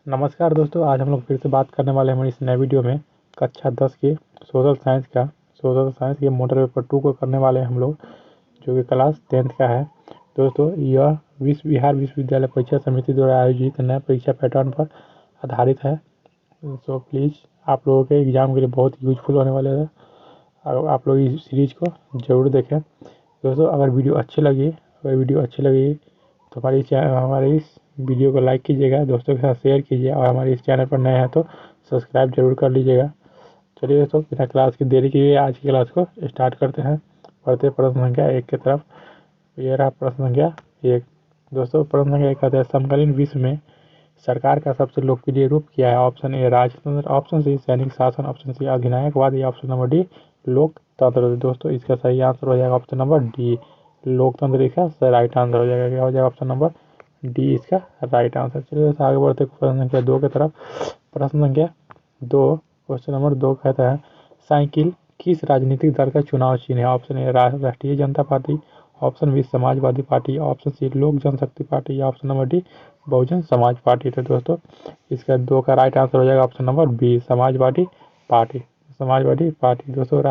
नमस्कार दोस्तों, आज हम लोग फिर से बात करने वाले हैं हमारी इस नए वीडियो में कक्षा 10 के सोशल साइंस के मॉडल पेपर 2 को करने वाले हैं हम लोग, जो कि क्लास 10th का है। दोस्तों, यह बिहार विश्वविद्यालय परीक्षा समिति द्वारा आयोजित नए परीक्षा पैटर्न पर आधारित है। सो प्लीज़ आप लोगों के एग्ज़ाम के लिए बहुत यूजफुल होने वाले हैं और आप लोग इस सीरीज़ को ज़रूर देखें। दोस्तों, अगर वीडियो अच्छी लगी तो हमारे इस वीडियो को लाइक कीजिएगा, दोस्तों के साथ शेयर कीजिए और हमारे इस चैनल पर नए हैं तो सब्सक्राइब जरूर कर लीजिएगा। चलिए दोस्तों, बिना क्लास की देरी किए आज की क्लास को स्टार्ट करते हैं। पढ़ते प्रश्न संख्या 1 की तरफ। ये रहा प्रश्न संख्या 1। दोस्तों, प्रश्न संख्या 1 कहते हैं समकालीन विश्व में सरकार का सबसे लोकप्रिय रूप क्या है? ऑप्शन ए राजतंत्र, ऑप्शन सी सैनिक शासन, ऑप्शन सी अधिनायकवाद या ऑप्शन नंबर डी लोकतंत्र। दोस्तों, इसका सही आंसर हो जाएगा ऑप्शन नंबर डी लोकतंत्र। इसका राइट आंसर हो जाएगा। क्या हो जाएगा? ऑप्शन नंबर डी इसका राइट आंसर। चलिए दोस्तों, आगे बढ़ते प्रश्न संख्या 2 की तरफ। प्रश्न संख्या 2, क्वेश्चन नंबर 2 कहता है साइकिल किस राजनीतिक दल का चुनाव चिन्ह है? Option A Rashtriya Janata party, option B Samajwadi party, option C Lok Janshakti party या option number D Bahujan Samaj party. तो दोस्तों, इसका 2 का राइट आंसर हो जाएगा option number B Samajwadi party. दोस्तों,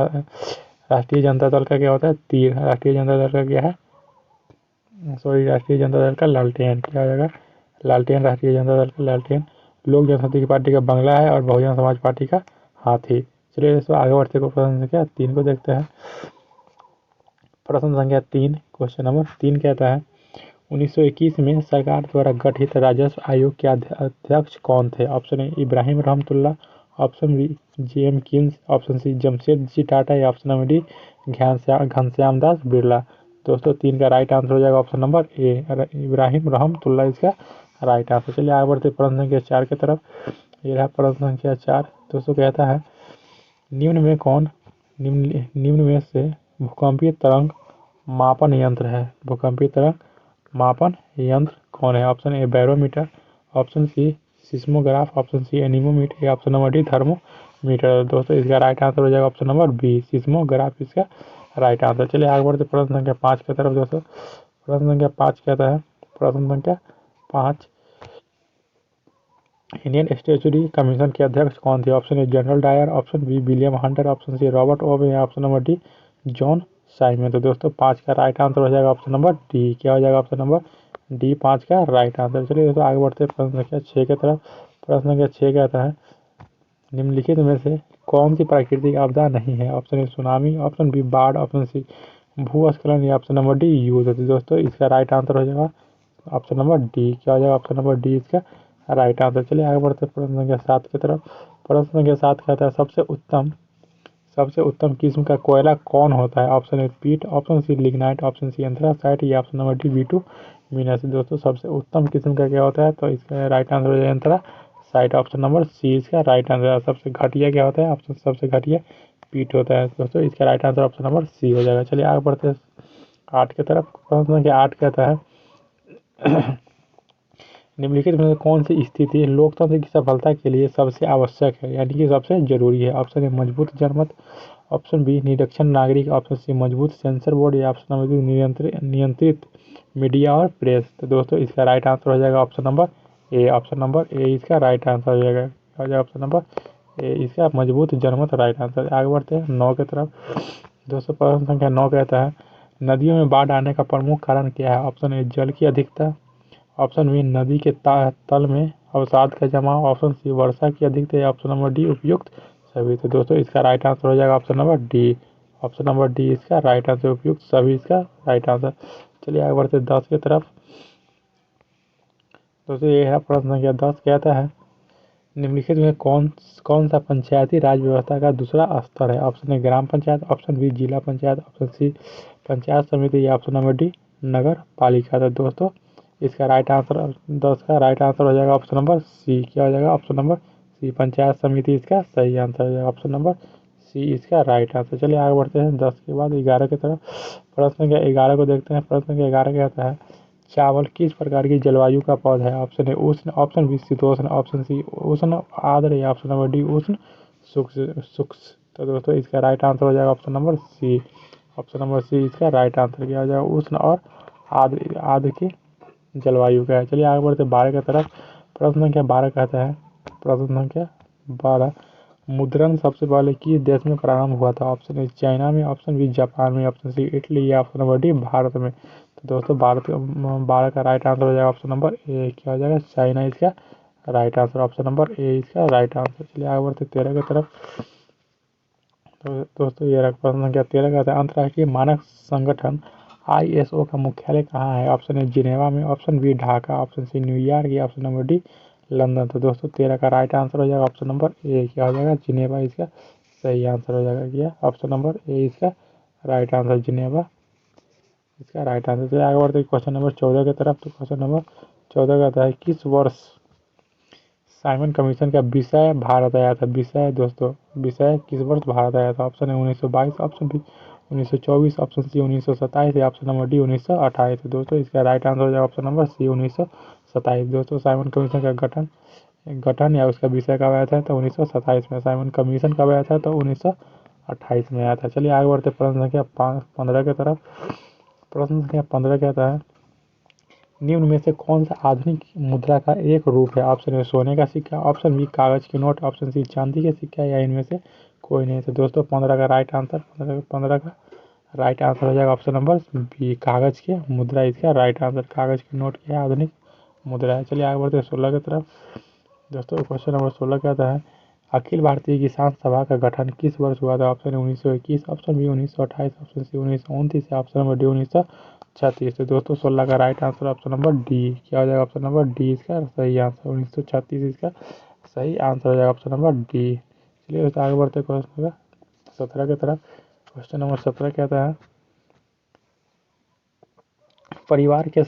राष्ट्रीय जनता दल का क्या होता है? तीर। राष्ट्रीय जनता दल का क्या है? राष्ट्रीय जनता दल का लालटेन। क्या हो जाएगा? लालटेन। राष्ट्रीय जनता दल का लालटेन। लोक जनशक्ति पार्टी का बंगला है और बहुजन समाज पार्टी का हाथी। चलिए दोस्तों, आगे बढ़ते को प्रश्न संख्या 3 को देखते हैं। प्रश्न संख्या 3, क्वेश्चन नंबर 3 कहता है 1921 में सरकार द्वारा गठित राजस्व आयोग के अध्यक्ष कौन थे? Option A Ibrahim Rahimtulla, option B JM Keynes, option C Jamshedji Tata या option number D Ghanshyam Das Birla. दोस्तों, 3 का राइट आंसर हो जाएगा option number A Ibrahim Rahimtulla इसका राइट आंसर। चलिए आगे बढ़ते प्रश्न संख्या 4 की तरफ। ये रहा प्रश्न संख्या 4। दोस्तों, कहता है निम्न में से भूकंपीय तरंग मापन यंत्र है। भूकंपीय तरंग मापन यंत्र कौन है? Option A barometer, option C seismograph, option C anemometer या ऑप्शन नंबर डी थर्मोमीटर। दोस्तों, इसका राइट आंसर हो जाएगा ऑप्शन नंबर बी सिस्मोग्राफ इसका राइट आंसर। चलिए आगे बढ़ते प्रश्न संख्या 5 की तरफ। दोस्तों, प्रश्न संख्या 5 कहता है प्रश्न संख्या 5 इंडियन स्टैट्यूटरी कमीशन के अध्यक्ष कौन थे? Option A General Dyer, option B William Hunter, option C Robert Owen या option number D John Simon. तो दोस्तों, 5 का राइट आंसर हो जाएगा ऑप्शन नंबर डी। क्या हो जाएगा? ऑप्शन नंबर डी 5 का राइट आंसर। चलिए दोस्तों, आगे बढ़ते प्रश्न संख्या 6 की तरफ। प्रश्न संख्या 6 कहता है निम्नलिखित में से कौन सी प्राकृतिक आपदा नहीं है? Option A tsunami, option B बाढ़, ऑप्शन सी भूस्खलन या ऑप्शन नंबर डी युद्ध। तो दोस्तों, इसका राइट आंसर हो जाएगा ऑप्शन नंबर डी। क्या हो जाएगा? ऑप्शन नंबर डी इसका राइट आंसर। चलिए आगे बढ़ते प्रश्न संख्या 7 की तरफ। प्रश्न संख्या 7 कहता है सबसे उत्तम किस्म का कोयला कौन होता है? Option A peat, option C lignite, option C anthracite या ऑप्शन नंबर डी बिटुमिनस। दोस्तों, सबसे उत्तम किस्म का क्या होता है? तो इसका राइट आंसर हो जाएगा एंथ्रासाइट। ऑप्शन नंबर सी इसका राइट आंसर। सबसे घटिया क्या होता है? ऑप्शन सबसे घटिया पीट होता है। दोस्तों, इसका right answer option number C हो जाएगा। चलिए आगे बढ़ते हैं 8 की तरफ। प्रश्न संख्या 8 कहता है निम्नलिखित में से कौन सी स्थिति लोकतंत्र की सफलता के लिए सबसे आवश्यक है, यानी कि सबसे जरूरी है? ऑप्शन ए मजबूत जनमत, ऑप्शन बी निरक्षर नागरिक, ऑप्शन सी मजबूत सेंसर बोर्ड या ऑप्शन नंबर डी नियंत्रित मीडिया और प्रेस। तो दोस्तों, इसका राइट आंसर हो जाएगा option number A. Option number A इसका राइट आंसर हो जाएगा ऑप्शन नंबर ए इसका मजबूत जनमत राइट आंसर। आगे बढ़ते हैं 9 की तरफ। दोस्तों, प्रश्न संख्या 9 कहता है नदियों में बाढ़ आने का प्रमुख कारण क्या है? ऑप्शन ए जल की अधिकता, ऑप्शन बी नदी के तल में अवसाद का जमाव, ऑप्शन सी वर्षा की अधिकता या ऑप्शन नंबर डी उपयुक्त सभी। तो दोस्तों, इसका राइट आंसर हो जाएगा option number D. Option number D इसका राइट आंसर उपयुक्त सभी इसका राइट आंसर। चलिए आगे बढ़ते 10 की तरफ। दोस्तों, ये है प्रश्न संख्या 10 कहता है निम्नलिखित में कौन सा पंचायती राज व्यवस्था का दूसरा स्तर है? Option A gram panchayat, option B zila panchayat, option C panchayat समिति या ऑप्शन नंबर डी नगर पालिका। तो दोस्तों, इसका राइट आंसर 10 का राइट आंसर हो जाएगा ऑप्शन नंबर सी। क्या हो जाएगा? ऑप्शन नंबर सी पंचायत समिति इसका सही आंसर हो जाएगा। ऑप्शन नंबर सी इसका राइट आंसर। चलिए आगे बढ़ते हैं 10 के बाद 11 की तरफ। प्रश्न संख्या 11 को देखते हैं। प्रश्न संख्या 11 कहता है चावल किस प्रकार की जलवायु का पौधा है? ऑप्शन ए उष्ण, ऑप्शन बी शीतोष्ण, ऑप्शन सी उष्ण आर्द्र या ऑप्शन नंबर डी उष्ण शुष्क। तो दोस्तों, इसका राइट आंसर हो जाएगा option number C. Option number C इसका राइट आंसर क्या हो जाएगा? उष्ण और आर्द्र की जलवायु का है। चलिए आगे बढ़ते 12 की तरफ। प्रश्न संख्या 12 कहता है, प्रश्न संख्या 12, मुद्रण सबसे पहले किस देश में प्रारंभ हुआ था? ऑप्शन ए चाइना में, ऑप्शन बी जापान में, ऑप्शन सी इटली या ऑप्शन नंबर डी भारत में। तो दोस्तों 12 का राइट आंसर हो जाएगा ऑप्शन नंबर ए, क्या हो जाएगा? चाइना इसका right answer, option number A इसका राइट आंसर। चलिए आगे बढ़ते 13 की तरफ। तो दोस्तों ये प्रश्न संख्या 13 कहता है, अंतर्राष्ट्रीय मानक संगठन ISO का मुख्यालय कहाँ है? ऑप्शन ए जिनेवा में, option B Dhaka, option C New York या ऑप्शन नंबर डी लंदन। तो दोस्तों 13 का राइट आंसर हो जाएगा ऑप्शन नंबर ए, क्या हो जाएगा? जिनेवा इसका सही आंसर हो जाएगा। क्या ऑप्शन नंबर ए इसका राइट आंसर, जिनेवा इसका राइट आंसर। चलिए आगे बढ़ते क्वेश्चन नंबर 14 की तरफ। तो क्वेश्चन नंबर 14 कहता है, किस वर्ष साइमन कमीशन का विषय भारत आया था? विषय दोस्तों, विषय किस वर्ष भारत आया था? ऑप्शन है 1922, ऑप्शन बी 1924, ऑप्शन सी 1927 या ऑप्शन नंबर डी 1928। तो दोस्तों इसका राइट आंसर हो जाएगा ऑप्शन नंबर सी 1927। दोस्तों साइमन कमीशन का गठन या उसका विषय कब आया था? तो 1927 में। साइमन कमीशन कब आया था? तो 1928 में आया था। चलिए आगे बढ़ते प्रश्न संख्या 15 की तरफ। प्रश्न संख्या 15 कहता है, निम्न में से कौन सा आधुनिक मुद्रा का एक रूप है? ऑप्शन ए सोने का सिक्का, ऑप्शन बी कागज के नोट, ऑप्शन सी चांदी के सिक्का या इनमें से कोई नहीं। तो दोस्तों 15 का राइट आंसर, 15 का राइट आंसर हो जाएगा ऑप्शन नंबर बी, कागज के मुद्रा इसका राइट आंसर। कागज के नोट की आधुनिक मुद्रा है। चलिए आगे बढ़ते हैं 16 की तरफ। दोस्तों क्वेश्चन नंबर 16 कहता है, अखिल भारतीय किसान सभा का गठन किस वर्ष हुआ था? Option 1921, option B 1928, option C 1929 या ऑप्शन नंबर डी 1936। तो दोस्तों 16 का right answer option number D, क्या हो जाएगा? ऑप्शन नंबर डी इसका सही आंसर, 1936 इसका सही आंसर हो जाएगा ऑप्शन नंबर डी। चलिए आगे बढ़ते क्वेश्चन 17 की तरफ। क्वेश्चन नंबर 17 कहता है, परिवार के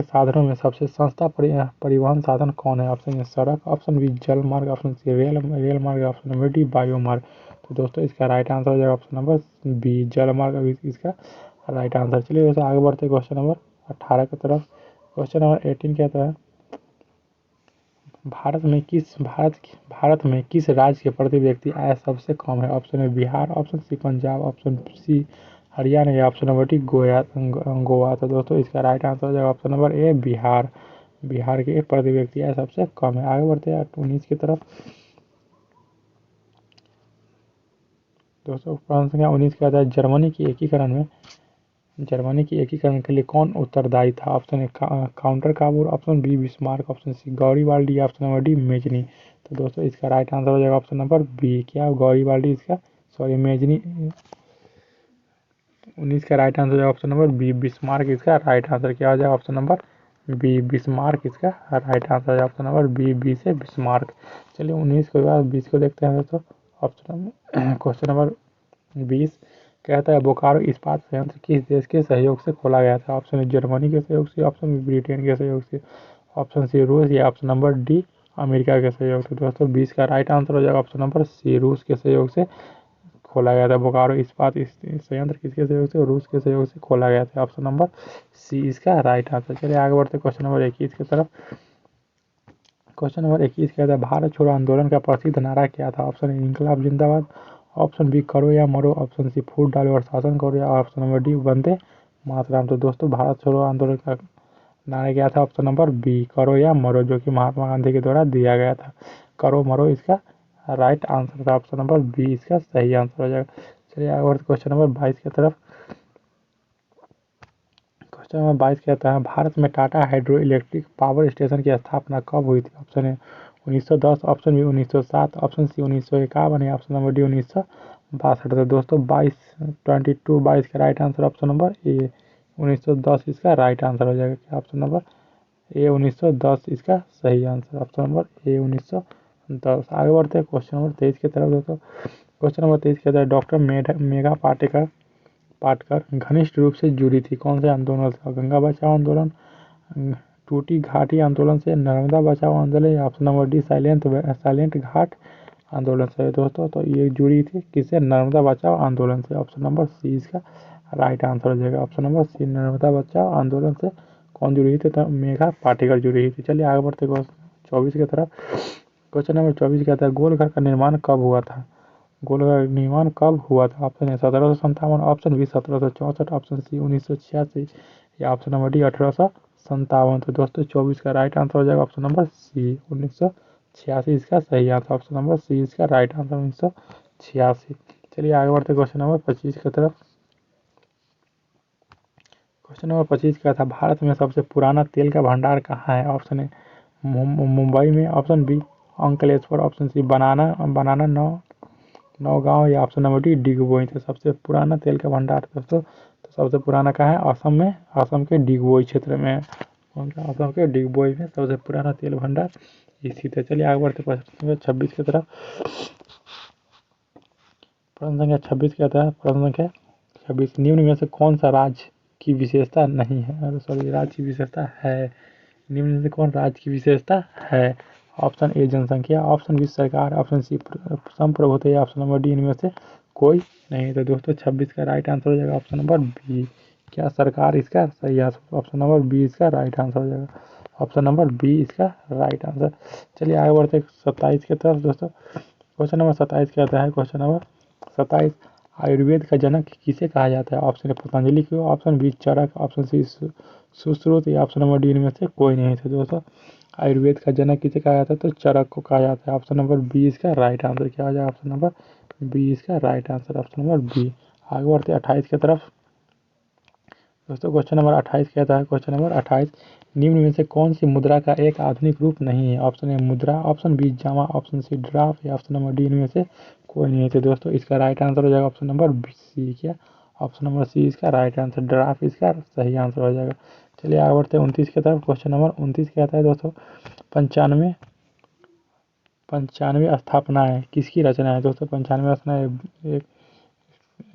साधनों में सबसे सस्ता परिवहन साधन कौन है? ऑप्शन ए सड़क, ऑप्शन बी जल मार्ग, ऑप्शन सी रेल मार्ग, ऑप्शन नंबर डी वायु मार्ग। तो दोस्तों इसका राइट आंसर हो जाएगा ऑप्शन नंबर बी, जल मार्ग इसका राइट आंसर। चलिए दोस्तों आगे बढ़ते क्वेश्चन नंबर 18 की तरफ। क्वेश्चन नंबर 18 कहता है, भारत में किस राज्य के प्रति व्यक्ति आय सबसे कम है? ऑप्शन है Bihar, option C Punjab, option C Haryana या ऑप्शन नंबर डी गोवा। तो दोस्तों इसका राइट आंसर हो जाएगा ऑप्शन नंबर ए बिहार। बिहार के प्रति व्यक्ति आय सबसे कम है। आगे बढ़ते हैं 19 की तरफ। दोस्तों प्रश्न संख्या 19 कहता है, जर्मनी की एकीकरण के लिए कौन उत्तरदायी था? Option A count Cavour, option B Bismarck, option C Garibaldi, option number D Mazzini. तो दोस्तों इसका राइट आंसर हो जाएगा ऑप्शन नंबर बी, क्या गौरीवाल्डी इसका मेजनी। 19 का राइट आंसर हो जाएगा ऑप्शन नंबर बी, बिस्मार्क इसका राइट आंसर। क्या हो जाएगा? ऑप्शन नंबर बी, बिस्मार्क इसका राइट आंसर हो जाएगा ऑप्शन नंबर बी से बिस्मार्क। चलिए 19 के बाद 20 को देखते हैं दोस्तों। ऑप्शन क्वेश्चन नंबर 20 कहता है, बोकारो इस्पात संयंत्र किस देश के सहयोग से खोला गया था? ऑप्शन ए जर्मनी के सहयोग से, ऑप्शन बी ब्रिटेन के सहयोग से, ऑप्शन सी रूस या ऑप्शन नंबर डी अमेरिका के सहयोग से। दोस्तों 20 का राइट आंसर हो जाएगा ऑप्शन नंबर सी, रूस के सहयोग से खोला गया था। बोकारो इस्पात संयंत्र किसके सहयोग से? रूस के सहयोग से खोला गया था। ऑप्शन नंबर सी इसका राइट आंसर। चलिए आगे बढ़ते क्वेश्चन नंबर 21 की तरफ। क्वेश्चन नंबर 21 कहता है, भारत छोड़ो आंदोलन का प्रसिद्ध नारा क्या था? ऑप्शन ए इंकलाब जिंदाबाद, ऑप्शन बी करो या मरो, ऑप्शन सी फूट डालो और शासन करो या option number D Vande Mataram. तो दोस्तों भारत छोड़ो आंदोलन का नारा क्या था? ऑप्शन नंबर बी करो या मरो, जो कि महात्मा गांधी के द्वारा दिया गया था। करो मरो इसका राइट आंसर था, ऑप्शन नंबर बी इसका सही आंसर हो जाएगा। चलिए आगे बढ़ते क्वेश्चन नंबर 22 की तरफ। क्वेश्चन नंबर 22 कहता है, भारत में Tata hydro electric power station की स्थापना कब हुई थी? ऑप्शन है 1910, ऑप्शन बी 1907, ऑप्शन सी 1951 या ऑप्शन नंबर डी 1962। तो दोस्तों 22 का राइट आंसर ऑप्शन नंबर ए 1910 इसका राइट आंसर हो जाएगा। क्या ऑप्शन नंबर ए 1910 इसका सही आंसर, ऑप्शन नंबर ए 1910। आगे बढ़ते हैं क्वेश्चन नंबर 23 की तरफ। दोस्तों क्वेश्चन नंबर 23 कहता है, डॉक्टर मेघा पाटकर घनिष्ठ रूप से जुड़ी थी कौन से आंदोलन से? गंगा बचाओ आंदोलन, टूटी घाटी आंदोलन से, नर्मदा बचाओ आंदोलन या ऑप्शन नंबर डी साइलेंट घाट आंदोलन से। दोस्तों तो ये जुड़ी थी किससे? नर्मदा बचाओ आंदोलन से। ऑप्शन नंबर सी इसका राइट आंसर हो जाएगा। ऑप्शन नंबर सी नर्मदा बचाओ आंदोलन से कौन जुड़ी थी? तो मेघा पाटेकर जुड़ी थी। चलिए आगे बढ़ते 24 की तरफ। क्वेश्चन नंबर 24 कहता है, गोलघर का निर्माण कब हुआ था? गोलघर निर्माण कब हुआ था? Option A 1757, option B 1764, option C 1986 या ऑप्शन नंबर डी 1800 57। तो दोस्तों 24 का राइट आंसर हो जाएगा ऑप्शन नंबर सी, 1986 इसका सही आंसर। ऑप्शन नंबर सी इसका राइट आंसर, 1986। चलिए आगे बढ़ते क्वेश्चन नंबर 25 की तरफ। क्वेश्चन नंबर 25 क्या था, भारत में सबसे पुराना तेल का भंडार कहाँ है? ऑप्शन ए मुंबई में, option B Ankleshwar, option C बनाना नौगांव, या ऑप्शन नंबर डी डिगबोई। तो सबसे पुराना तेल का भंडार दोस्तों, तो सबसे पुराना कहाँ है? असम में, असम के डिगबोई क्षेत्र में। असम के डिगबोई में सबसे पुराना तेल भंडार स्थित है। चलिए आगे बढ़ते प्रश्न 26 की तरफ। प्रश्न संख्या 26 क्या था? प्रश्न संख्या 26, निम्न में से कौन सा राज्य की विशेषता नहीं है? सॉरी, राज्य की विशेषता है। निम्न में से कौन राज्य की विशेषता है? ऑप्शन ए जनसंख्या, ऑप्शन बी सरकार, ऑप्शन सी संप्रभुता, या ऑप्शन नंबर डी इनमें से कोई नहीं। तो दोस्तों 26 का राइट आंसर हो जाएगा ऑप्शन नंबर बी, क्या सरकार इसका सही आंसर। ऑप्शन नंबर बी इसका राइट आंसर हो जाएगा, ऑप्शन नंबर बी इसका राइट आंसर। चलिए आगे बढ़ते 27 की तरफ दोस्तों। क्वेश्चन नंबर 27 क्या आता है? क्वेश्चन नंबर 27, आयुर्वेद का जनक किसे कहा जाता है? ऑप्शन ए पतंजलि को, ऑप्शन बी चरक, ऑप्शन सी सुश्रुत, या ऑप्शन नंबर डी इनमें से कोई नहीं थे। दोस्तों आयुर्वेद का जनक किसे कहा जाता है? तो चरक को कहा जाता है। ऑप्शन नंबर बी इसका राइट आंसर क्या हो जाएगा? ऑप्शन नंबर बी इसका right answer, option number B. आगे बढ़ते 28 की तरफ दोस्तों। क्वेश्चन नंबर 28 कहता है, क्वेश्चन नंबर 28, निम्न में से कौन सी मुद्रा का एक आधुनिक रूप नहीं है? ऑप्शन ए मुद्रा, ऑप्शन बी जामा, ऑप्शन सी ड्राफ्ट, या ऑप्शन नंबर डी इनमें से कोई नहीं है। तो दोस्तों इसका राइट आंसर हो जाएगा ऑप्शन नंबर सी, क्या ऑप्शन नंबर सी इसका राइट आंसर, ड्राफ्ट इसका सही आंसर हो जाएगा। चलिए आगे बढ़ते हैं 29 की तरफ। क्वेश्चन नंबर 29 कहता है दोस्तों, पंचानवे स्थापनाएं किसकी रचना है? दोस्तों 95 स्थापनाएं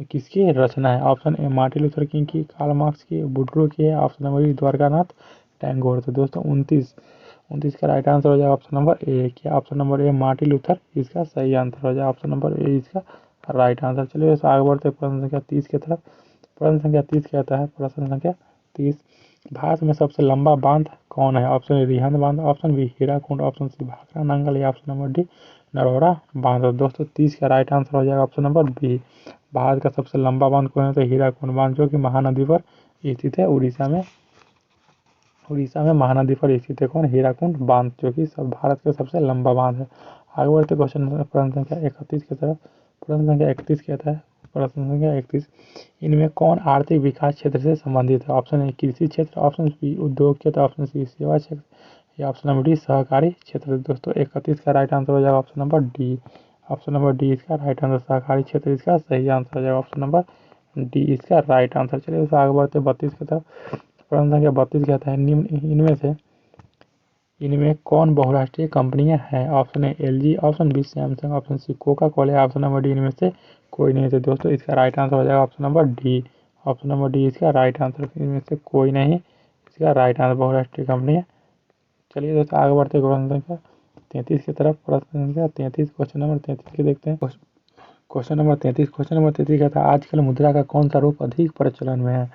किसकी रचना है? Option A Martin Luther King की, कार्ल मार्क्स की, वुडरो की है, option number B Dwarkanath Tagore. तो दोस्तों 29 का राइट आंसर हो जाएगा ऑप्शन नंबर ए, क्या ऑप्शन नंबर ए मार्टिन लूथर इसका सही आंसर हो जाएगा, ऑप्शन नंबर ए इसका राइट आंसर। चलिए आगे बढ़ते प्रश्न संख्या 30 की तरफ। प्रश्न संख्या 30 कहता है, प्रश्न संख्या 30, भारत में सबसे लंबा बांध कौन है? ऑप्शन ए रिहंद बांध, option B Hirakud, option C Bhakra Nangal, या ऑप्शन नंबर डी नरौरा बांध। दोस्तों 30 का राइट आंसर हो जाएगा ऑप्शन नंबर बी, भारत का सबसे लंबा बांध कौन है? तो हीराकुंड बांध, जो कि महानदी पर स्थित है, उड़ीसा में महानदी पर स्थित है। कौन? हीराकुंड बांध, जो कि भारत का सबसे लंबा बांध है। आगे बढ़ते क्वेश्चन प्रश्न संख्या 31 की तरफ। प्रश्न संख्या 31 कहता है, प्रश्न संख्या 31, इनमें कौन आर्थिक विकास क्षेत्र से संबंधित है? ऑप्शन ए कृषि क्षेत्र, ऑप्शन बी उद्योग क्षेत्र, ऑप्शन सी सेवा क्षेत्र, या ऑप्शन नंबर डी सहकारी क्षेत्र। दोस्तों 31 का राइट आंसर हो जाएगा option number D, option number D इसका राइट आंसर, सहकारी क्षेत्र इसका सही आंसर हो जाएगा, ऑप्शन नंबर डी इसका राइट आंसर। चलिए उससे आगे बढ़ते 32 की तरफ। प्रश्न संख्या 32 कहता है, निम्न इनमें कौन बहुराष्ट्रीय कंपनियां हैं? Option A LG, option B Samsung, option C Coca Cola, option number D इनमें से कोई नहीं। तो दोस्तों इसका राइट आंसर हो जाएगा option number D, option number D इसका राइट आंसर, इनमें से कोई नहीं इसका राइट आंसर बहुराष्ट्रीय कंपनियां। चलिए दोस्तों आगे बढ़ते प्रश्न संख्या 33 की तरफ। प्रश्न संख्या 33, क्वेश्चन नंबर 33 के देखते हैं। क्वेश्चन नंबर 33 कहता है, आजकल मुद्रा का कौन सा रूप अधिक प्रचलन में है?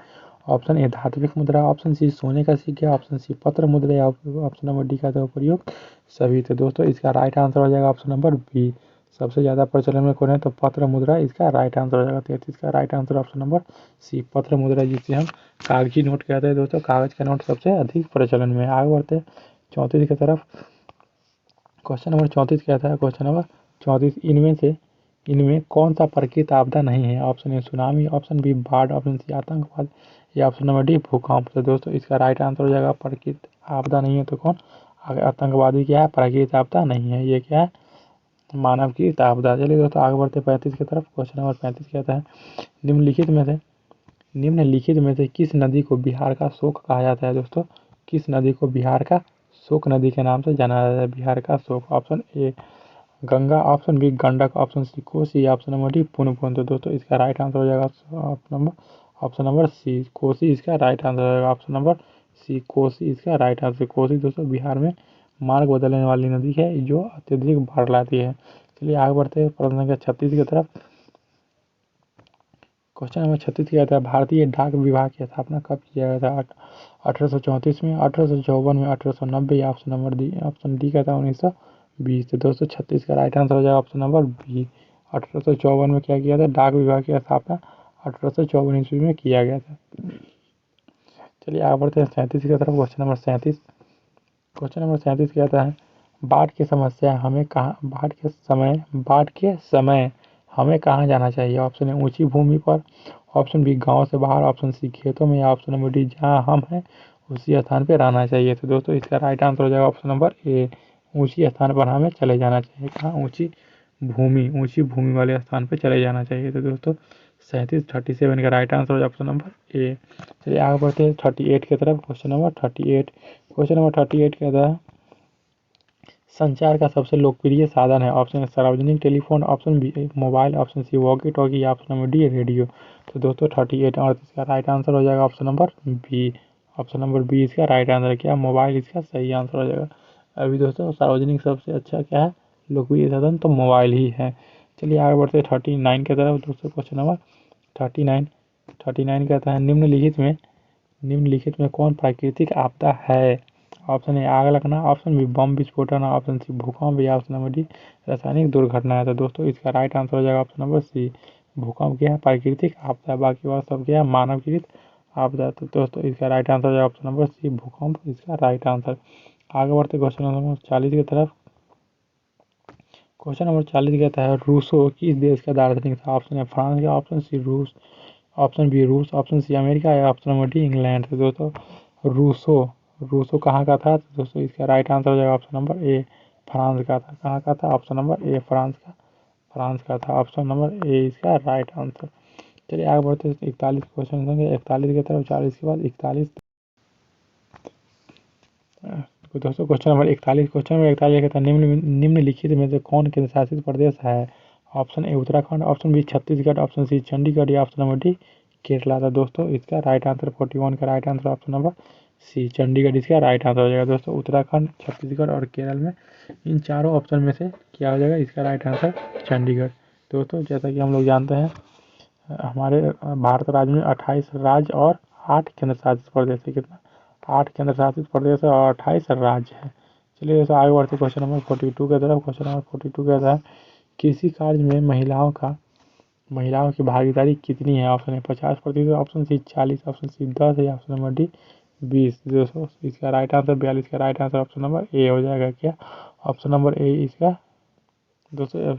ऑप्शन ए धात्विक मुद्रा, ऑप्शन सी सोने का सिक्का, ऑप्शन सी पत्र मुद्रा, या ऑप्शन नंबर डी का तो प्रयोग सभी। तो दोस्तों इसका राइट आंसर हो जाएगा ऑप्शन नंबर बी, सबसे ज़्यादा प्रचलन में कौन है? तो पत्र मुद्रा इसका राइट आंसर हो जाएगा। 33 का right answer option number C, पत्र मुद्रा, जिसे हम कागजी नोट कहते हैं। दोस्तों कागज का नोट सबसे अधिक प्रचलन में है। आगे बढ़ते 34 की तरफ। क्वेश्चन नंबर 34 कहता है, क्वेश्चन नंबर 34, इनमें कौन सा प्राकृतिक आपदा नहीं है? Option A tsunami, option B बाढ़, ऑप्शन सी आतंकवाद, या ऑप्शन नंबर डी भूकंप। तो दोस्तों इसका राइट आंसर हो जाएगा प्राकृतिक आपदा नहीं है तो कौन? आतंकवादी क्या है? प्राकृतिक आपदा नहीं है, ये क्या है? मानव की आपदा। चलिए दोस्तों आगे बढ़ते 35 की तरफ। क्वेश्चन नंबर 35 कहता है, निम्नलिखित में से किस नदी को बिहार का शोक कहा जाता है? दोस्तों किस नदी को बिहार का शोक नदी के नाम से जाना जाता है? बिहार का शोक, option A Ganga, option B Gandak, option C Kosi, option number D Punpun. तो दोस्तों इसका राइट आंसर हो जाएगा ऑप्शन नंबर सी कोसी इसका राइट आंसर हो जाएगा, ऑप्शन नंबर सी कोसी इसका राइट आंसर। कोसी दोस्तों बिहार में मार्ग बदलने वाली नदी है जो अत्यधिक बाढ़ लाती है। चलिए आगे बढ़ते हैं प्रश्न संख्या 36 की तरफ। क्वेश्चन नंबर 36 क्या था, भारतीय डाक विभाग की स्थापना कब किया गया था? 1834 में, 1854 में, 1890, या ऑप्शन डी का था 1920। तो दोस्तों 36 का राइट आंसर हो जाएगा ऑप्शन नंबर बी, 1854 में क्या किया था? डाक विभाग की स्थापना 1854 ईस्वी में किया गया था। चलिए आगे बढ़ते हैं 37 की तरफ। Question number 37। क्वेश्चन नंबर 37 कहता है बाढ़ की समस्या हमें कहाँ बाढ़ के समय हमें कहाँ जाना चाहिए। ऑप्शन ए ऊंची भूमि पर, ऑप्शन बी गांव से बाहर, ऑप्शन सी खेतों में, या ऑप्शन नंबर डी जहाँ हम हैं उसी स्थान पर रहना चाहिए। तो दोस्तों इसका राइट आंसर हो जाएगा ऑप्शन नंबर ए, ऊंची स्थान पर हमें चले जाना चाहिए। कहाँ? ऊंची भूमि वाले स्थान पर चले जाना चाहिए। तो दोस्तों 37 का राइट आंसर हो जाएगा ऑप्शन नंबर ए। चलिए आगे बढ़ते हैं 38 की तरफ। क्वेश्चन नंबर 38 कहता है संचार का सबसे लोकप्रिय साधन है। ऑप्शन ए सार्वजनिक telephone, option B mobile, option C walkie talkie, या ऑप्शन नंबर डी रेडियो। तो दोस्तों 38 और इसका राइट आंसर हो जाएगा option number B. Option number B इसका राइट आंसर। क्या मोबाइल इसका सही आंसर हो जाएगा। अभी दोस्तों सार्वजनिक सबसे अच्छा क्या है, लोकप्रिय साधन, तो मोबाइल ही है। चलिए आगे बढ़ते हैं 39 की तरफ। दोस्तों क्वेश्चन नंबर 39 कहता है निम्नलिखित में कौन प्राकृतिक आपदा है। ऑप्शन ए आग लगना, ऑप्शन बी बम विस्फोट होना, ऑप्शन सी भूकंप, या ऑप्शन नंबर डी रासायनिक दुर्घटना है। तो दोस्तों इसका राइट आंसर हो जाएगा ऑप्शन नंबर सी, भूकंप क्या है, प्राकृतिक आपदा। बाकी बात सब क्या है, मानवकृत आपदा। तो दोस्तों इसका राइट आंसर हो जाएगा ऑप्शन नंबर सी, भूकंप इसका राइट आंसर। आगे बढ़ते क्वेश्चन नंबर 40 की तरफ। क्वेश्चन नंबर 40 कहता है रूसो किस देश का दार्शनिक था। ऑप्शन है फ्रांस का, ऑप्शन सी रूस, ऑप्शन बी रूस, ऑप्शन सी अमेरिका, या ऑप्शन नंबर डी इंग्लैंड। तो दोस्तों रूसो रूसो कहाँ का था। तो दोस्तों इसका राइट आंसर हो जाएगा ऑप्शन नंबर ए, फ्रांस का था। कहाँ का था, ऑप्शन नंबर ए, फ्रांस का था। ऑप्शन नंबर ए इसका राइट आंसर। चलिए आगे बढ़ते हैं 41 क्वेश्चन संख्या 41 की तरफ। 40 के बाद 41। तो दोस्तों क्वेश्चन नंबर 41 कहता है निम्नलिखित में से कौन केंद्र शासित प्रदेश है। Option A Uttarakhand, option B Chhattisgarh, option C Chandigarh, या ऑप्शन नंबर डी केरला। था दोस्तों इसका राइट आंसर 41 का right answer option number C, Chandigarh इसका राइट आंसर हो जाएगा। दोस्तों उत्तराखंड, छत्तीसगढ़ और केरल में इन चारों ऑप्शन में से क्या हो जाएगा, इसका राइट आंसर चंडीगढ़। दोस्तों जैसा कि हम लोग जानते हैं हमारे भारत राज्य में 28 राज्य और 8 केंद्र शासित प्रदेश है। कितना? 8 केंद्र शासित प्रदेश है और 28 राज्य है। चलिए दोस्तों आगे बढ़ते क्वेश्चन नंबर 42 की तरफ। क्वेश्चन नंबर 42 कहता है किसी कार्य में महिलाओं की भागीदारी कितनी है। ऑप्शन है 50%, ऑप्शन सी 40, ऑप्शन सी 10 है, ऑप्शन नंबर डी 20। दोस्तों इसका राइट आंसर 42 का राइट आंसर ऑप्शन नंबर ए हो जाएगा। क्या? ऑप्शन नंबर ए इसका दोस्तों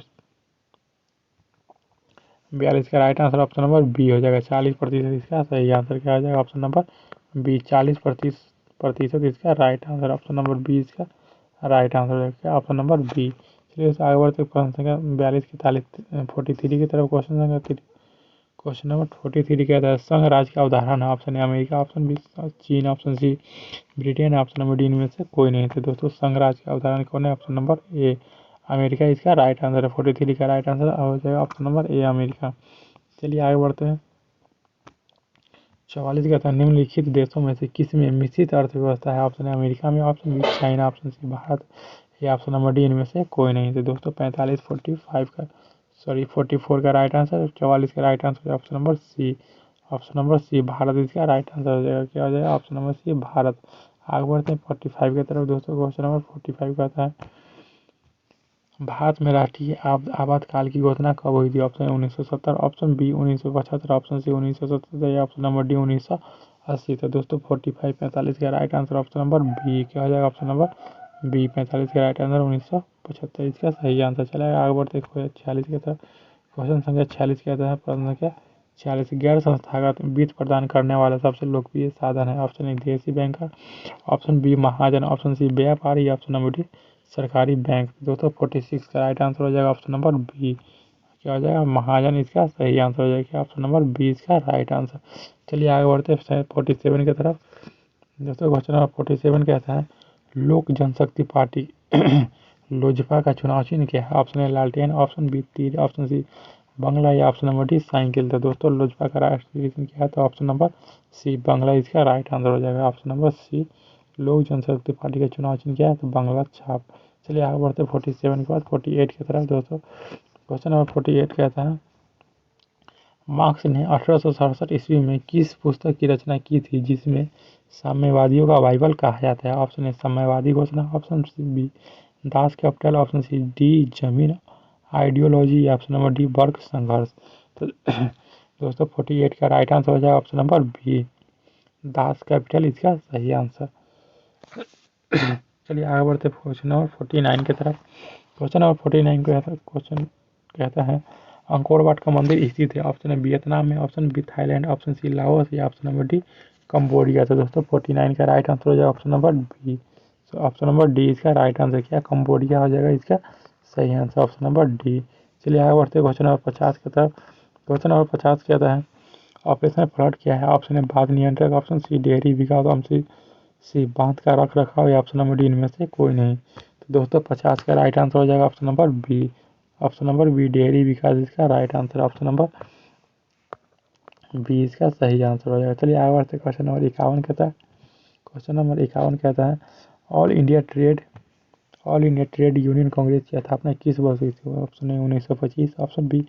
42 का right answer option number B हो जाएगा। 40% इसका सही आंसर क्या हो जाएगा, ऑप्शन नंबर बी, 40% इसका right answer option number B इसका राइट आंसर हो जाएगा, ऑप्शन नंबर बी। चलिए आगे बढ़ते क्वेश्चन संख्या 43 की तरफ। क्वेश्चन नंबर 43 कहता है संघ राज्य का उदाहरण है। Option A America, option B चीन, option C Britain, option number D इनमें से कोई नहीं थे। दोस्तों संघ राज्य का उदाहरण कौन है, ऑप्शन नंबर ए अमेरिका इसका राइट आंसर है। 43 का राइट आंसर हो जाएगा ऑप्शन नंबर ए अमेरिका। चलिए आगे बढ़ते हैं 44 कहता है निम्नलिखित देशों में से किस में मिश्रित अर्थव्यवस्था है। ऑप्शन है अमेरिका में, option B China, option C Bharat, या ऑप्शन नंबर डी इनमें से कोई नहीं थे। दोस्तों 44 का राइट आंसर, 44 का right answer option number C, Bharat इसका राइट आंसर हो जाएगा। क्या हो जाएगा, ऑप्शन नंबर सी भारत। आगे बढ़ते हैं 45 की तरफ। दोस्तों क्वेश्चन नंबर 45 कहता है भारत में राष्ट्रीय आपातकाल की घोषणा कब हुई थी। Option 1970, option B 1975, option C 1977, या ऑप्शन नंबर डी 1980। तो दोस्तों 45 का right answer option number B क्या हो जाएगा, ऑप्शन नंबर बी 45 का राइट आंसर 1975 इसका सही आंसर चलेगा। आगे बढ़ते 46 की तरफ। क्वेश्चन संख्या 46 कहता है प्रश्न संख्या 46 गैर संस्थागत वित्त प्रदान करने वाला सबसे लोकप्रिय साधन है। ऑप्शन ए देसी बैंक का, ऑप्शन बी महाजन, ऑप्शन सी व्यापारी, ऑप्शन नंबर डी सरकारी बैंक। दोस्तों 46 का राइट आंसर हो जाएगा ऑप्शन नंबर बी क्या हो जाएगा, महाजन इसका सही आंसर हो जाएगा। ऑप्शन नंबर बी इसका राइट आंसर। चलिए आगे बढ़ते हैं 47 की तरफ। दोस्तों क्वेश्चन नंबर 47 कहता है लोक जनशक्ति पार्टी लोजपा का चुनाव चिन्ह क्या है। ऑप्शन ए लालटेन, ऑप्शन बी तीर, ऑप्शन सी बंगला, या ऑप्शन नंबर डी साइकिल। तो दोस्तों लोजपा का राष्ट्रीय चिन्ह क्या है, तो ऑप्शन नंबर सी बंगला इसका राइट आंसर हो जाएगा। ऑप्शन नंबर सी लोक जनशक्ति पार्टी का चुनाव चिन्ह क्या है, तो बंगला छाप। चलिए आगे बढ़ते 47 के बाद 48 की तरफ। दोस्तों क्वेश्चन नंबर 48 कहता है मार्क्स ने 1867 ईस्वी में किस पुस्तक की रचना की थी जिसमें साम्यवादियों का बाइबल कहा जाता है। ऑप्शन ए साम्यवादी घोषणा, option B Das Kapital, option C the German ideology, या ऑप्शन नंबर डी वर्ग संघर्ष। तो दोस्तों 48 का राइट आंसर हो जाएगा option number B Das Kapital इसका सही आंसर। चलिए आगे बढ़ते क्वेश्चन नंबर 49 की तरफ। क्वेश्चन नंबर 49 क्वेश्चन कहता है अंकोर वाट का मंदिर स्थित है। ऑप्शन है वियतनाम में, option B Thailand, option C Laos या ऑप्शन नंबर डी कंबोडिया। तो दोस्तों 49 का राइट आंसर हो जाएगा ऑप्शन नंबर बी। तो ऑप्शन नंबर डी इसका राइट आंसर क्या कंबोडिया हो जाएगा इसका सही आंसर ऑप्शन नंबर डी। चलिए आगे बढ़ते क्वेश्चन नंबर 50 की तरफ। क्वेश्चन नंबर 50 कहता है ऑपरेशन फ्लड क्या है। ऑप्शन है बाढ़ नियंत्रण, ऑप्शन सी डेयरी विकास, ऑप्शन सी बांध का रख रखाव या ऑप्शन नंबर डी इनमें से कोई नहीं। तो दोस्तों 50 का राइट आंसर हो जाएगा option number B. Option number B dairy विकास इसका right answer option number B इसका सही आंसर हो जाएगा। चलिए आगे बढ़ते क्वेश्चन नंबर 51 कहता है। क्वेश्चन नंबर 51 कहता है all India trade union Congress की स्थापना किस वर्ष हुई थी। Option A 1925, option B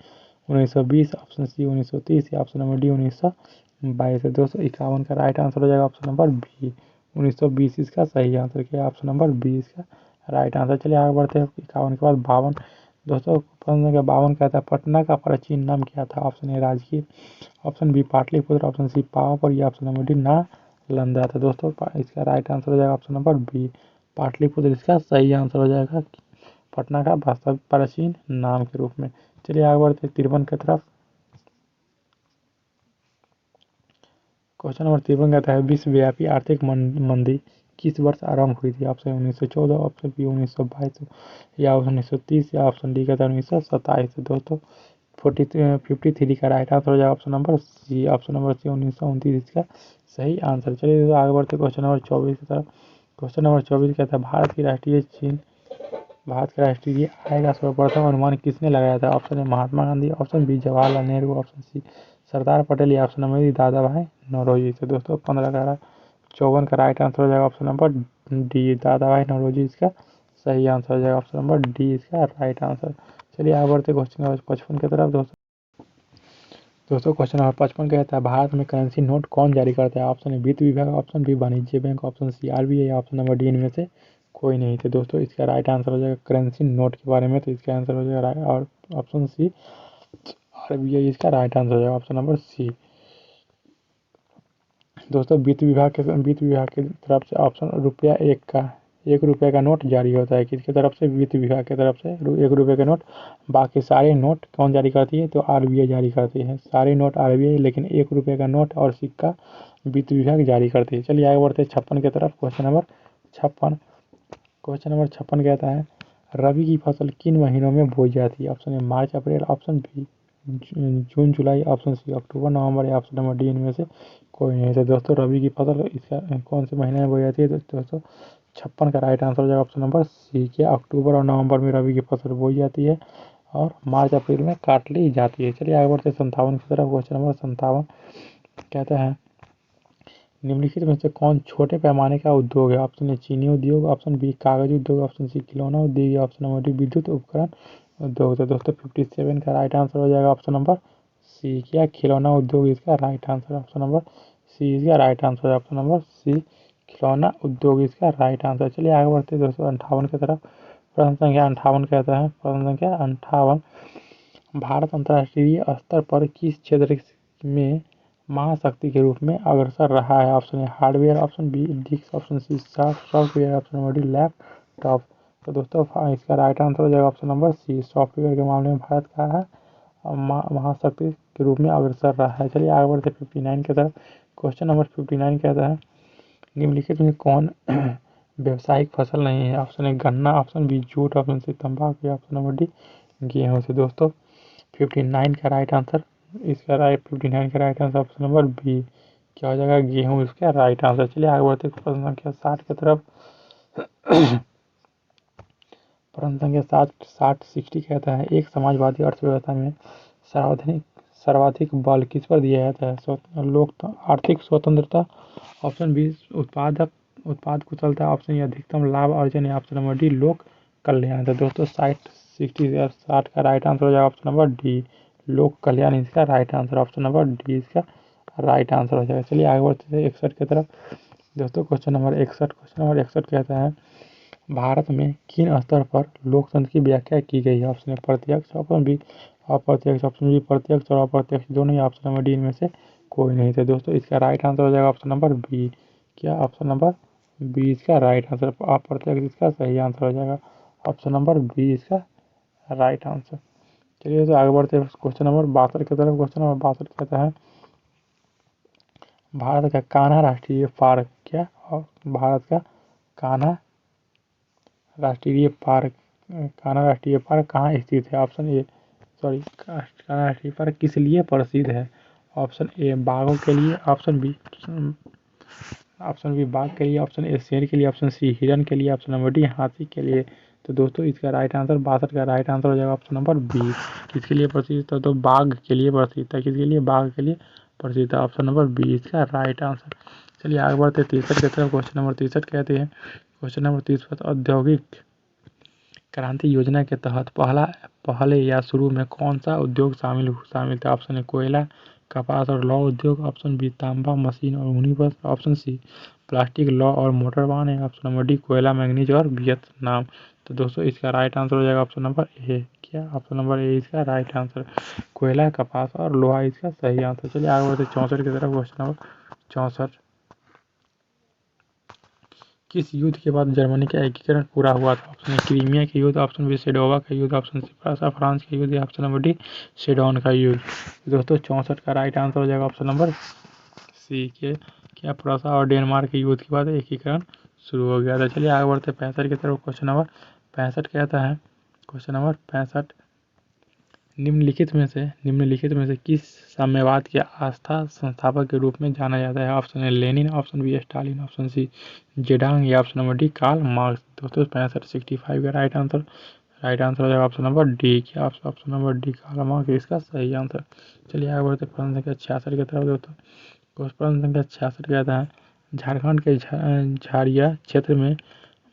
1920, option C 1930 या ऑप्शन नंबर डी 1922 है। 251 का राइट आंसर हो जाएगा ऑप्शन नंबर बी 1920 इसका सही आंसर क्या ऑप्शन नंबर बी इसका राइट आंसर। चलिए आगे बढ़ते हैं 51 के बाद 52। दोस्तों प्रश्न संख्या 52 कहता है पटना का प्राचीन नाम क्या था। Option A Rajgir, option B Pataliputra, option C Pawapur या ऑप्शन नंबर डी नालंदा। था दोस्तों इसका राइट आंसर हो जाएगा ऑप्शन नंबर बी पाटलिपुत्र इसका सही आंसर हो जाएगा पटना का वास्तविक प्राचीन नाम के रूप में। चलिए आगे बढ़ते 53 की तरफ। क्वेश्चन नंबर 53 कहता है विश्वव्यापी आर्थिक मंदी किस वर्ष आरंभ हुई थी। ऑप्शन 1914, ऑप्शन बी 1922 या 1930 या ऑप्शन डी कहता है 1927। दोस्तों 53 का राइट आंसर हो जाएगा option number C. Option number C 1929 इसका सही आंसर। चलिए आगे बढ़ते क्वेश्चन नंबर 24 की तरफ। क्वेश्चन नंबर 24 कहता है भारत का राष्ट्रीय आय का सर्वप्रथम अनुमान किसने लगाया था। Option A Mahatma Gandhi, option B Jawaharlal Nehru, option C Sardar Patel या ऑप्शन नंबर डी दादा भाई नौरोजी। से दोस्तों 54 का राइट आंसर हो जाएगा ऑप्शन नंबर डी दादा भाई नौरोजी इसका सही आंसर हो जाएगा ऑप्शन नंबर डी इसका राइट आंसर। चलिए आगे बढ़ते क्वेश्चन नंबर 55 की तरफ। दोस्तों क्वेश्चन नंबर 55 कहता है भारत में करेंसी नोट कौन जारी करता है। ऑप्शन ए वित्त विभाग, ऑप्शन बी वाणिज्य बैंक, ऑप्शन सी आरबीआई या ऑप्शन नंबर डी इनमें से कोई नहीं थे। दोस्तों इसका राइट आंसर हो जाएगा करेंसी नोट के बारे में तो इसका आंसर हो जाएगा और ऑप्शन सी आरबीआई इसका राइट आंसर हो जाएगा ऑप्शन नंबर सी। दोस्तों वित्त विभाग की तरफ से ऑप्शन ₹1 का नोट जारी होता है किसकी तरफ से वित्त विभाग की तरफ से ₹1 का नोट। बाकी सारे नोट कौन जारी करती है तो आरबीआई जारी करती है। सारे नोट आरबीआई लेकिन ₹1 का नोट और सिक्का वित्त विभाग जारी करती है। चलिए आगे बढ़ते 56 की तरफ। क्वेश्चन नंबर 56 कहता है रबी की फसल किन महीनों में बोई जाती है। ऑप्शन ए मार्च अप्रैल, ऑप्शन बी जून जुलाई, ऑप्शन सी अक्टूबर नवंबर या ऑप्शन नंबर डी इनमें से कोई नहीं। तो दोस्तों रबी की फसल इसका कौन से महीने में बोई जाती है तो दोस्तों 56 का राइट आंसर हो जाएगा ऑप्शन नंबर सी के अक्टूबर और नवंबर में रबी की फसल बोई जाती है और मार्च अप्रैल में काट ली जाती है। चलिए आगे बढ़ते 57 की तरफ। क्वेश्चन नंबर 57 कहता है निम्नलिखित में से कौन छोटे पैमाने का उद्योग है। ऑप्शन ए चीनी उद्योग, ऑप्शन बी कागज उद्योग, ऑप्शन सी खिलौना उद्योग या ऑप्शन नंबर डी विद्युत उपकरण उद्योग। तो दोस्तों 57 का राइट आंसर हो जाएगा ऑप्शन नंबर सी क्या खिलौना उद्योग इसका right answer option number C इसका राइट आंसर है ऑप्शन नंबर सी खिलौना उद्योग इसका राइट आंसर। चलिए आगे बढ़ते 258 की तरफ। प्रश्न संख्या 58 कहता है प्रश्न संख्या 58 भारत अंतर्राष्ट्रीय स्तर पर किस क्षेत्र में महाशक्ति के रूप में अग्रसर रहा है। Option A hardware, option B disk, option C software, option number D laptop. तो दोस्तों इसका राइट आंसर हो जाएगा ऑप्शन नंबर सी सॉफ्टवेयर के मामले में भारत का है महाशक्ति के रूप में अग्रसर रहा है। चलिए आगे बढ़ते 59 की तरफ। क्वेश्चन नंबर 59 कहता है निम्नलिखित में कौन व्यावसायिक फसल नहीं है। ऑप्शन ए गन्ना, option B jute, option C तंबाकू या ऑप्शन नंबर डी गेहूँ। से दोस्तों 59 का राइट आंसर 59 का right answer option number B क्या हो जाएगा गेहूँ इसका राइट आंसर। चलिए आगे बढ़ते प्रश्न संख्या 60 की तरफ। प्रश्न संख्या 60 कहता है एक समाजवादी अर्थव्यवस्था में सर्वाधिक बल किस पर दिया जाता है। आर्थिक स्वतंत्रता, ऑप्शन बी उत्पाद कुशलता, ऑप्शन ए अधिकतम लाभ अर्जन या ऑप्शन नंबर डी लोक कल्याण। तो दोस्तों 60 का राइट आंसर हो जाएगा ऑप्शन नंबर डी लोक कल्याण इसका right answer option number D इसका राइट आंसर हो जाएगा। चलिए आगे बढ़ते हैं 61 की तरफ। दोस्तों क्वेश्चन नंबर 61 कहता है भारत में किन स्तर पर लोकतंत्र की व्याख्या की गई है। ऑप्शन ए प्रत्यक्ष, ऑप्शन बी अप्रत्यक्ष, ऑप्शन बी प्रत्यक्ष और अप्रत्यक्ष दोनों ही ऑप्शन नंबर डी इनमें से कोई नहीं। तो दोस्तों इसका राइट आंसर हो जाएगा ऑप्शन नंबर बी। क्या ऑप्शन नंबर बी इसका राइट आंसर। आप प्रत्येक इसका सही आंसर हो जाएगा ऑप्शन नंबर बी इसका राइट आंसर। चलिए तो आगे बढ़ते हैं क्वेश्चन नंबर 62 की तरफ। क्वेश्चन नंबर 62 कहता है भारत का कान्हा राष्ट्रीय पार्क क्या, और भारत का कान्हा राष्ट्रीय पार्क कान्हा राष्ट्रीय पार्क कहाँ स्थित है। ऑप्शन ए कान्हा राष्ट्रीय पार्क किस लिए प्रसिद्ध है। ऑप्शन ए बाघों के लिए, ऑप्शन बी बाघ के लिए, ऑप्शन ए शेर के लिए, ऑप्शन सी हिरन के लिए, ऑप्शन नंबर डी हाथी के लिए। तो दोस्तों इसका राइट आंसर 62 का राइट आंसर हो जाएगा ऑप्शन नंबर बी। किसके लिए प्रसिद्ध था, तो बाघ के लिए प्रसिद्ध था। किसके लिए, बाघ के लिए प्रसिद्ध था। ऑप्शन नंबर बी इसका राइट आंसर। चलिए आगे बढ़ते 63 की तरफ। क्वेश्चन नंबर 63 कहते हैं, क्वेश्चन नंबर 63 औद्योगिक क्रांति योजना के तहत पहले या शुरू में कौन सा उद्योग शामिल था। ऑप्शन ए कोयला, कपास और लौह उद्योग, ऑप्शन बी तांबा, मशीन और ऊनी वस्त्र, ऑप्शन सी प्लास्टिक, लौह और मोटर वाहन है, ऑप्शन नंबर डी कोयला, मैंगनीज और वियतनाम। तो दोस्तों इसका राइट आंसर हो जाएगा ऑप्शन नंबर ए। क्या ऑप्शन नंबर ए इसका राइट आंसर। कोयला, कपास और लोहा इसका सही आंसर। चलिए आगे बढ़ते 64 की तरफ। क्वेश्चन नंबर 64, किस युद्ध के बाद जर्मनी का एकीकरण पूरा हुआ था। ऑप्शन ए क्रीमिया का युद्ध, ऑप्शन बी सेडोवा का युद्ध, ऑप्शन सी फ्रांस का युद्ध, ऑप्शन नंबर डी सेडोन का युद्ध। दोस्तों 64 का राइट आंसर हो जाएगा ऑप्शन नंबर सी के क्या प्रूसा और डेनमार्क के युद्ध के बाद एकीकरण शुरू हो गया था। चलिए आगे बढ़ते 65 की तरफ। क्वेश्चन नंबर 65 कहता है, क्वेश्चन नंबर 65 निम्नलिखित में से किस साम्यवाद के आस्था संस्थापक के रूप में जाना जाता है। Option A Lenin, option B Stalin, option C Zedong या option number D Karl Marx. दोस्तों 65 का राइट आंसर हो जाएगा ऑप्शन नंबर डी। क्या option number D Karl Marx इसका सही आंसर। चलिए आगे बढ़ते प्रश्न संख्या 66 की तरफ। दोस्तों प्रश्न संख्या 66 कहता है झारखंड के झारिया क्षेत्र में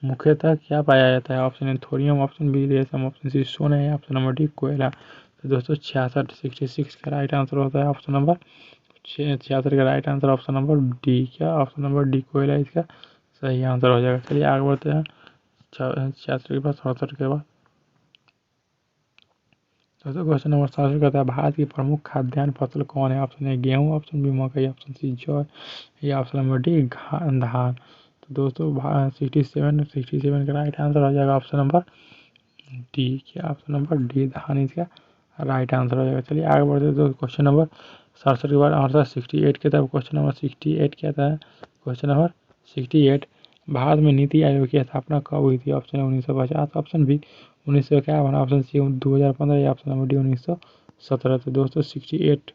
मुख्यतः क्या पाया जाता है। Option A thorium, option B रेशम, ऑप्शन सी सोना है, ऑप्शन नंबर डी कोयला। तो दोस्तों 66 का राइट आंसर होता है ऑप्शन नंबर 66 का right answer option number D. क्या ऑप्शन नंबर डी कोयला इसका सही आंसर हो जाएगा। चलिए आगे बढ़ते हैं 66 के बाद 67 के बाद। दोस्तों क्वेश्चन नंबर 67 कहता है भारत की प्रमुख खाद्यान्न फसल कौन है। ऑप्शन ए गेहूँ, ऑप्शन बी मकई, ऑप्शन सी जौ या ऑप्शन नंबर डी धान। तो दोस्तों 67 का राइट आंसर हो जाएगा ऑप्शन नंबर डी। क्या ऑप्शन नंबर डी धान इसका राइट आंसर हो जाएगा। चलिए आगे बढ़ते हैं। तो क्वेश्चन नंबर 67 के बाद आंसर 68 के तब क्वेश्चन नंबर 68 कहता है, क्वेश्चन नंबर 68 भारत में नीति आयोग की स्थापना कब हुई थी। Option A 1950, option B 1951, option C 2015 या ऑप्शन नंबर डी 1917। तो दोस्तों 68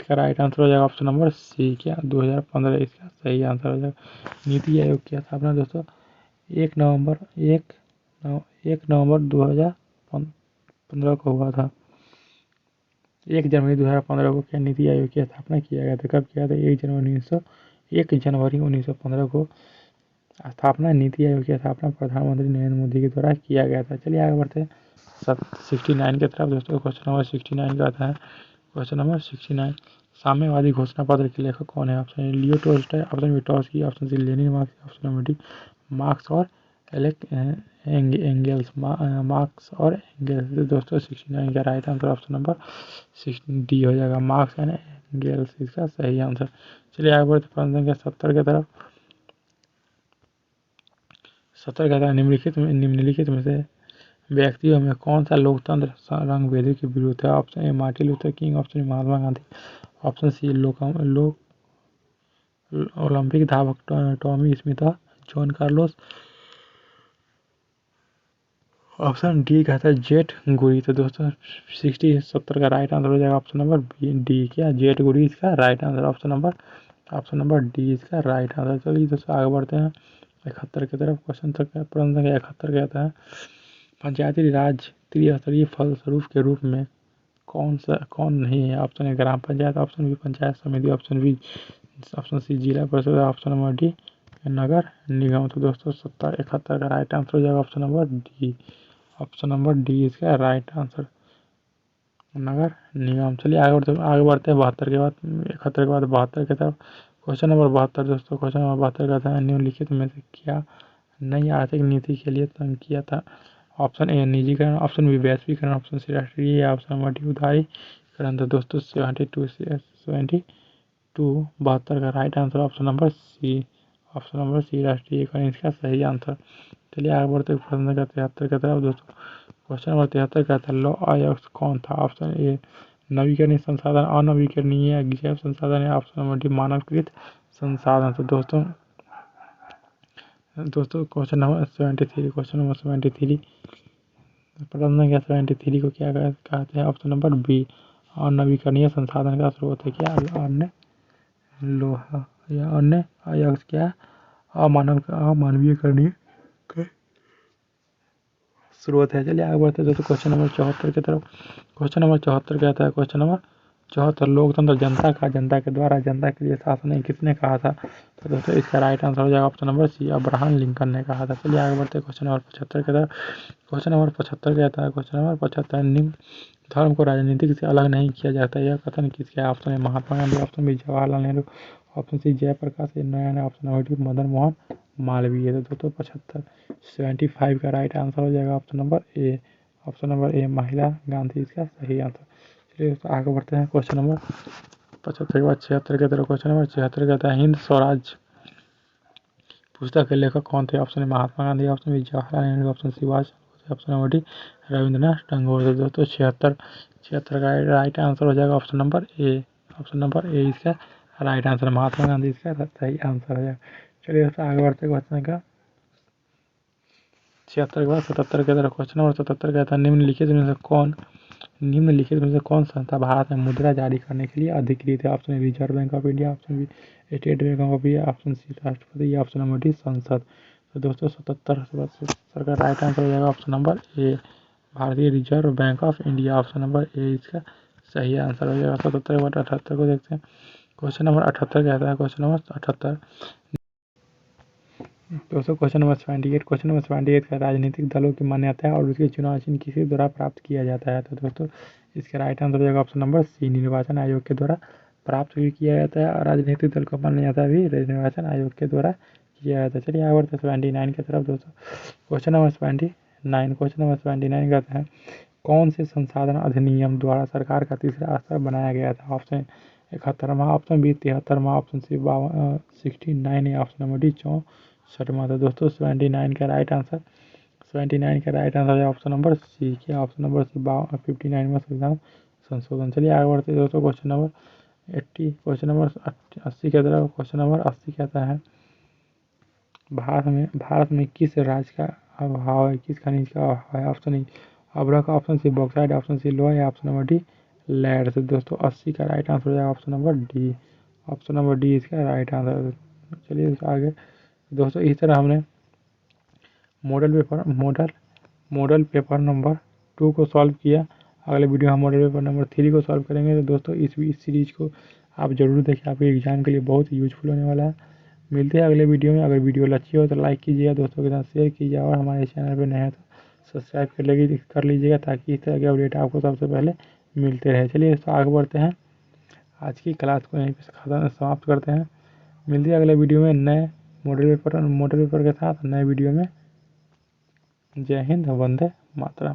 का राइट आंसर हो जाएगा ऑप्शन नंबर सी। क्या 2015 इसका सही आंसर हो जाएगा। नीति आयोग की स्थापना दोस्तों 1 नवंबर 2015 को हुआ था। 1 जनवरी 2015 को क्या नीति आयोग की स्थापना किया गया था। कब किया था, 1 जनवरी 1915 को स्थापना नीति आयोग की स्थापना प्रधानमंत्री नरेंद्र मोदी के द्वारा किया गया था। चलिए आगे बढ़ते हैं 69 की तरफ। दोस्तों क्वेश्चन नंबर 69 का आता है, क्वेश्चन नंबर 69 साम्यवादी घोषणा पत्र के लेखक कौन है। Option A Leo Tolstoy, option B Trotsky, option C Lenin Marx, option number D Marx और एंगल्स। मार्क्स और एंगल्स। दोस्तों 69 का right answer option number D हो जाएगा, मार्क्स एंड एंगल्स इसका सही आंसर। चलिए आगे बढ़ते प्रश्न संख्या 70 की तरफ। 70 कहता है निम्नलिखित में से व्यक्तियों में कौन सा लोकतंत्र रंग भेद के विरुद्ध है। Option A Martin Luther King, option B Mahatma Gandhi, option C Olympic धावक टॉमी स्मिथ और जॉन कार्लोस, ऑप्शन डी कहता है जेट गुरी। तो दोस्तों 70 का राइट आंसर हो जाएगा ऑप्शन नंबर डी। क्या जेट गुरी इसका right answer. Option number D इसका राइट आंसर। चलिए दोस्तों आगे बढ़ते हैं 71 की तरफ। क्वेश्चन तक प्रश्न संख्या 71 कहता है पंचायती राज त्रिस्तरीय फलस्वरूप के रूप में कौन नहीं है। Option A gram panchayat, option B panchayat समिति, option C zila parishad, option number D nagar nigam. तो दोस्तों 71 का राइट आंसर हो जाएगा option number D. Option number D इसका राइट आंसर नगर निगम। चलिए आगे बढ़ते हैं 72 के बाद 71 के बाद 72 की तरफ। क्वेश्चन नंबर 72 दोस्तों क्वेश्चन नंबर 72 कहता है निम्नलिखित में से क्या नई आर्थिक नीति के लिए तंग किया था। ऑप्शन ए निजीकरण, ऑप्शन बी वैश्वीकरण, ऑप्शन सी राष्ट्रीय या ऑप्शन नंबर डी उदारीकरण। तो दोस्तों 72 72 का right answer option number C. Option number C राष्ट्रीय एकांक इसका सही आंसर। चलिए आगे बढ़ते प्रश्न का 73 की तरफ दोस्तों। क्वेश्चन नंबर 73 कहता है लौ आयुक्त कौन था? ऑप्शन ए नवीकरणीय संसाधन, अनवीकरणीय जैव संसाधन है। ऑप्शन नंबर डी मानवकृत संसाधन। तो दोस्तों क्वेश्चन नंबर 73 प्रश्न क्या 73 को क्या कहते हैं? ऑप्शन नंबर बी अनवीकरणीय संसाधन का स्रोत है क्या? अन्य लोहा या अन्य अयस्क क्या अमानवीकरणीय स्रोत है। चलिए आगे बढ़ते दोस्तों क्वेश्चन नंबर 74 की तरफ। क्वेश्चन नंबर 74 कहता है क्वेश्चन नंबर 74 लोकतंत्र जनता के द्वारा जनता के लिए शासन नहीं किसने कहा था? तो दोस्तों इसका राइट आंसर हो जाएगा option number C Abraham Lincoln ने कहा था। चलिए आगे बढ़ते क्वेश्चन नंबर 75 की तरफ। क्वेश्चन नंबर 75 कहता है क्वेश्चन नंबर 75 निम्न धर्म को राजनीतिक से अलग नहीं किया जाता। यह कथन किसका है? Option A Mahatma Gandhi, option B Jawaharlal Nehru, option C Jayaprakash Narayan, option number D Madan Mohan Malviya. तो दोस्तों 75 का राइट आंसर हो जाएगा option number A. Option number A महिला गांधी इसका सही आंसर। चलिए आगे बढ़ते हैं क्वेश्चन नंबर 75 के बाद 76 की तरफ। क्वेश्चन नंबर 76 कहता है हिंद स्वराज पुस्तक के लेखक कौन थे? Option A Mahatma Gandhi, option B Jawaharlal Nehru, option C Subhash, option number D Rabindranath Tagore. तो दोस्तों 76 का राइट आंसर हो जाएगा option number A. Option number A इसका राइट आंसर, महात्मा गांधी इसका सही आंसर हो जाएगा। चलिए दोस्तों आगे बढ़ते क्वेश्चन का 76 के बाद 77 की तरफ। क्वेश्चन नंबर 77 कहता है निम्नलिखित में से कौन संस्था भारत में मुद्रा जारी करने के लिए अधिकृत है? Option A Reserve Bank of India, option B State Bank of India, option C राष्ट्रपति या ऑप्शन नंबर डी संसद। तो दोस्तों 77 का राइट आंसर हो जाएगा ऑप्शन नंबर ए भारतीय reserve Bank of India. Option number A इसका सही आंसर हो जाएगा। 77 के बाद 78 को देखते हैं। क्वेश्चन नंबर 78 कहता है क्वेश्चन नंबर 78 दोस्तों क्वेश्चन नंबर 78 का राजनीतिक दलों की मान्यता है और उसके चुनाव चिन्ह किसी द्वारा प्राप्त किया जाता है? तो दोस्तों इसका राइट आंसर हो जाएगा ऑप्शन नंबर सी निर्वाचन आयोग के द्वारा प्राप्त भी किया जाता है और राजनीतिक दल को मान्यता भी निर्वाचन आयोग के द्वारा किया जाता है। चलिए आगे बढ़ते 79 की तरफ दोस्तों। क्वेश्चन नंबर 79 कहते हैं कौन से संसाधन अधिनियम द्वारा सरकार का तीसरा स्तर बनाया गया था? ऑप्शन 71वां, ऑप्शन बी 73वां, ऑप्शन सी 69 है, ऑप्शन नंबर डी 64वां। तो दोस्तों 79 का राइट आंसर है ऑप्शन नंबर सी क्या? ऑप्शन नंबर सी 59वां संविधान संशोधन। चलिए आगे बढ़ते दोस्तों क्वेश्चन नंबर 80 की तरफ। क्वेश्चन नंबर 80 कहता है भारत में किस राज्य का अभाव है, किस खनिज का अभाव है? ऑप्शन ए अभ्रक, option C bauxite, option C लोहा या ऑप्शन नंबर डी लेड। तो दोस्तों 80 का राइट आंसर हो जाएगा option number D. Option number D इसका राइट आंसर। चलिए आगे दोस्तों इस तरह हमने मॉडल पेपर नंबर 2 को सॉल्व किया। अगले वीडियो हम मॉडल पेपर नंबर 3 को सॉल्व करेंगे। तो दोस्तों इस सीरीज को आप ज़रूर देखें, आपके एग्जाम के लिए बहुत यूजफुल होने वाला है। मिलते हैं अगले वीडियो में। अगर वीडियो अच्छी हो तो लाइक कीजिएगा, दोस्तों के साथ शेयर कीजिएगा और हमारे चैनल पर नए हैं तो सब्सक्राइब कर लीजिएगा ताकि इस तरह के अपडेट आपको सबसे पहले मिलते रहे। चलिए दोस्तों आगे बढ़ते हैं, आज की क्लास को यहीं पर समाप्त करते हैं। मिलते हैं अगले वीडियो में नए मॉडल पेपर के साथ नए वीडियो में। जय हिंद, वंदे मातरम।